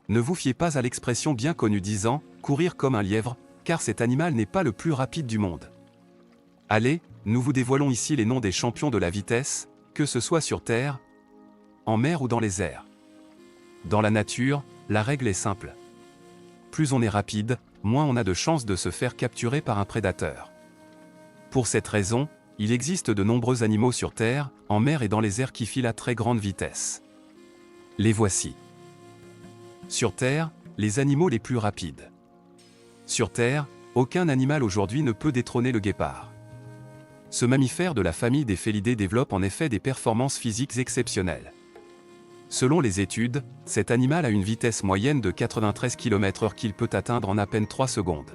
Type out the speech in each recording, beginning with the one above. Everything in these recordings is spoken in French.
ne vous fiez pas à l'expression bien connue disant « courir comme un lièvre », car cet animal n'est pas le plus rapide du monde. Allez, nous vous dévoilons ici les noms des champions de la vitesse, que ce soit sur terre, en mer ou dans les airs. Dans la nature, la règle est simple. Plus on est rapide, moins on a de chances de se faire capturer par un prédateur. Pour cette raison, il existe de nombreux animaux sur terre, en mer et dans les airs qui filent à très grande vitesse. Les voici. Sur terre, les animaux les plus rapides. Sur terre, aucun animal aujourd'hui ne peut détrôner le guépard. Ce mammifère de la famille des félidés développe en effet des performances physiques exceptionnelles. Selon les études, cet animal a une vitesse moyenne de 93 km/h qu'il peut atteindre en à peine 3 secondes.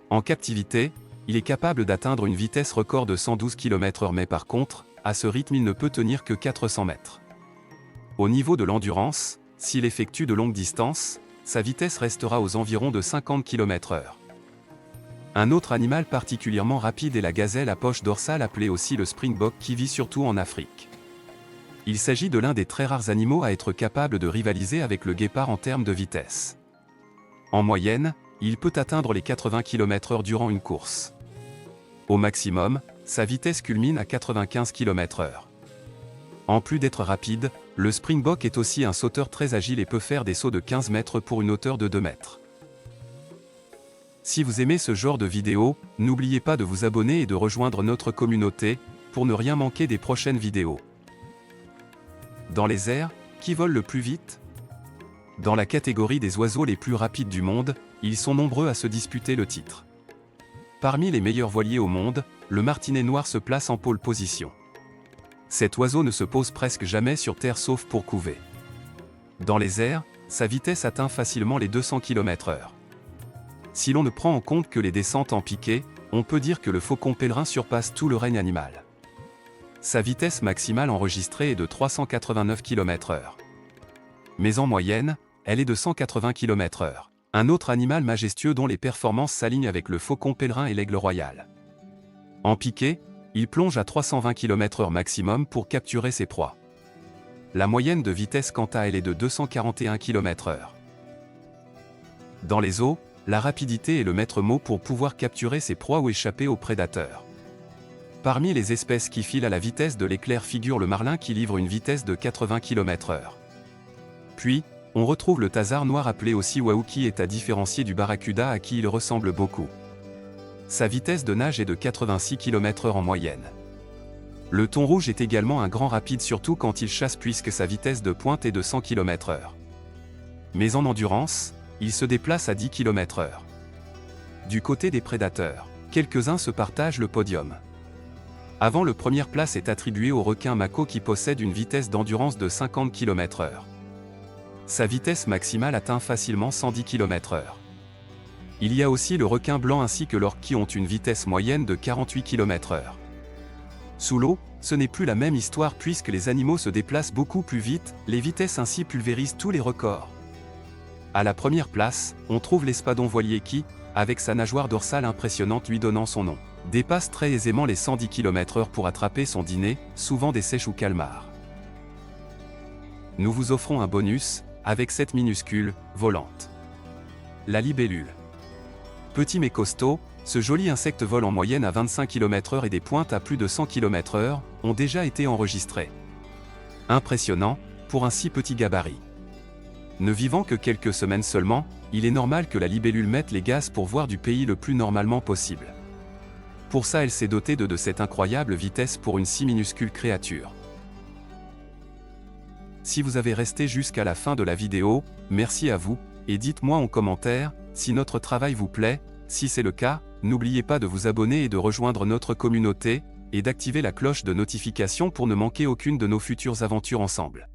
En captivité, il est capable d'atteindre une vitesse record de 112 km/h mais par contre, à ce rythme il ne peut tenir que 400 mètres. Au niveau de l'endurance, s'il effectue de longues distances, sa vitesse restera aux environs de 50 km/h. Un autre animal particulièrement rapide est la gazelle à poche dorsale appelée aussi le springbok qui vit surtout en Afrique. Il s'agit de l'un des très rares animaux à être capable de rivaliser avec le guépard en termes de vitesse. En moyenne, il peut atteindre les 80 km/h durant une course. Au maximum, sa vitesse culmine à 95 km/h. En plus d'être rapide, le springbok est aussi un sauteur très agile et peut faire des sauts de 15 mètres pour une hauteur de 2 mètres. Si vous aimez ce genre de vidéo, n'oubliez pas de vous abonner et de rejoindre notre communauté, pour ne rien manquer des prochaines vidéos. Dans les airs, qui vole le plus vite? Dans la catégorie des oiseaux les plus rapides du monde, ils sont nombreux à se disputer le titre. Parmi les meilleurs voiliers au monde, le martinet noir se place en pole position. Cet oiseau ne se pose presque jamais sur terre sauf pour couver. Dans les airs, sa vitesse atteint facilement les 200 km/h. Si l'on ne prend en compte que les descentes en piqué, on peut dire que le faucon pèlerin surpasse tout le règne animal. Sa vitesse maximale enregistrée est de 389 km/h. Mais en moyenne, elle est de 180 km/h. Un autre animal majestueux dont les performances s'alignent avec le faucon pèlerin est l'aigle royal. En piqué, il plonge à 320 km/h maximum pour capturer ses proies. La moyenne de vitesse quant à elle est de 241 km/h. Dans les eaux, la rapidité est le maître mot pour pouvoir capturer ses proies ou échapper aux prédateurs. Parmi les espèces qui filent à la vitesse de l'éclair figure le marlin qui livre une vitesse de 80 km/h. Puis, on retrouve le thasard noir appelé aussi wahoo qui est à différencier du barracuda à qui il ressemble beaucoup. Sa vitesse de nage est de 86 km/h en moyenne. Le thon rouge est également un grand rapide surtout quand il chasse puisque sa vitesse de pointe est de 100 km/h. Mais en endurance, il se déplace à 10 km/h. Du côté des prédateurs, quelques-uns se partagent le podium. Avant, la première place est attribuée au requin mako qui possède une vitesse d'endurance de 50 km/h. Sa vitesse maximale atteint facilement 110 km/h. Il y a aussi le requin blanc ainsi que l'orque qui ont une vitesse moyenne de 48 km/h. Sous l'eau, ce n'est plus la même histoire puisque les animaux se déplacent beaucoup plus vite, les vitesses ainsi pulvérisent tous les records. À la première place, on trouve l'espadon voilier qui, avec sa nageoire dorsale impressionnante lui donnant son nom, dépasse très aisément les 110 km/h pour attraper son dîner, souvent des seiches ou calmars. Nous vous offrons un bonus, avec cette minuscule, volante. La libellule. Petit mais costaud, ce joli insecte vole en moyenne à 25 km/h et des pointes à plus de 100 km/h ont déjà été enregistrées. Impressionnant, pour un si petit gabarit. Ne vivant que quelques semaines seulement, il est normal que la libellule mette les gaz pour voir du pays le plus normalement possible. Pour ça elle s'est dotée de cette incroyable vitesse pour une si minuscule créature. Si vous avez resté jusqu'à la fin de la vidéo, merci à vous, et dites-moi en commentaire, si notre travail vous plaît, si c'est le cas, n'oubliez pas de vous abonner et de rejoindre notre communauté, et d'activer la cloche de notification pour ne manquer aucune de nos futures aventures ensemble.